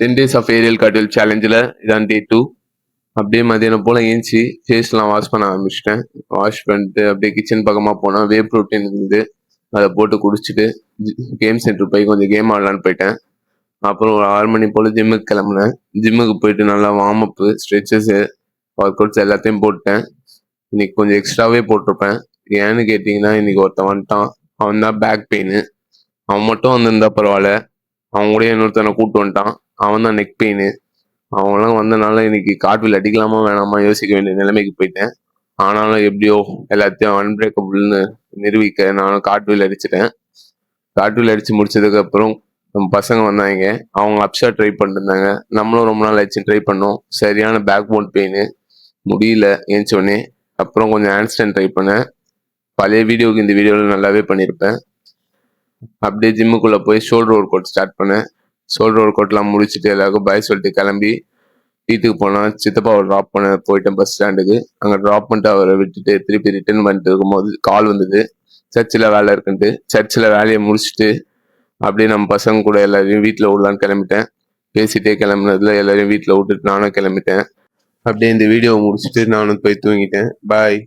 10 days of aerial cartwheel சேலஞ்சில் இதான் டே 2. அப்படியே மதியானம் போல் ஏஞ்சி ஃபேஸ்லாம் வாஷ் பண்ண ஆரம்பிச்சிட்டேன். வாஷ் பண்ணிட்டு அப்படியே கிச்சன் பக்கமாக போனால் வே ப்ரோட்டீன் இருந்து அதை போட்டு குடிச்சிட்டு கேம் சென்டர் போய் கொஞ்சம் கேம் ஆடலான்னு போயிட்டேன். அப்புறம் ஒரு 6 மணி போல் ஜிம்முக்கு கிளம்புனேன். ஜிம்முக்கு போயிட்டு நல்லா வார்ம் அப்பு, ஸ்ட்ரெச்சஸு, ஒர்க் அவுட்ஸ் எல்லாத்தையும் போட்டேன். இன்னைக்கு கொஞ்சம் எக்ஸ்ட்ராவே போட்டிருப்பேன். ஏன்னு கேட்டிங்கன்னா இன்னைக்கு ஒருத்தன் வந்துட்டான். அவன் தான் பேக் பெயின். அவன் மட்டும் வந்திருந்தா பரவாயில்ல, அவன் கூட இன்னொருத்தனை கூப்பிட்டு வந்துட்டான். அவன் தான் நெக் பெயின். அவங்களாம் வந்தனால இன்னைக்கு கார்ட்வீல் அடிக்கலாமா வேணாமா யோசிக்க வேண்டிய நிலைமைக்கு போயிட்டேன். ஆனாலும் எப்படியோ எல்லாத்தையும் அன்பிரேக்கபிள்னு நிரூபிக்க நானும் கார்ட்வீல் அடிச்சிட்டேன். கார்ட்வீல் அடிச்சு முடிச்சதுக்கு அப்புறம் நம்ம பசங்க வந்தாங்க. அவங்க அப்ஷா ட்ரை பண்ணிருந்தாங்க. நம்மளும் ரொம்ப நாள் ஆச்சு ட்ரை பண்ணோம். சரியான பேக் போன் பெயின், முடியல ஏஞ்சோடனே. அப்புறம் கொஞ்சம் ஹேண்ட்ஸ்டாண்ட் ட்ரை பண்ணேன். பழைய வீடியோவுக்கு இந்த வீடியோவில் நல்லாவே பண்ணியிருப்பேன். அப்படியே ஜிம்முக்குள்ளே போய் ஷோல்டர் ஒர்க் அவுட் ஸ்டார்ட் பண்ணேன். ஷோல்டர் ஒர்க் அவுட்லாம் முடிச்சுட்டு எல்லாருக்கும் பாய் சொல்லிட்டு கிளம்பி வீட்டுக்கு போனால் சித்தப்பாவை ட்ராப் பண்ண போயிட்டேன் பஸ் ஸ்டாண்டுக்கு. அங்கே ட்ராப் பண்ணிட்டு அவரை விட்டுட்டு திருப்பி ரிட்டர்ன் பண்ணிட்டு இருக்கும்போது கால் வந்தது, சர்ச்சில் வேலை இருக்குன்ட்டு. சர்ச்சில் வேலையை முடிச்சுட்டு அப்படியே நம்ம பசங்க கூட எல்லாரையும் வீட்டில் விடலான்னு கிளம்பிட்டேன். பேசிட்டே கிளம்புனதுல எல்லாரையும் வீட்டில் விட்டுட்டு நானும் கிளம்பிட்டேன். அப்படியே இந்த வீடியோவை முடிச்சுட்டு நானும் போய் தூங்கிட்டேன். பாய்.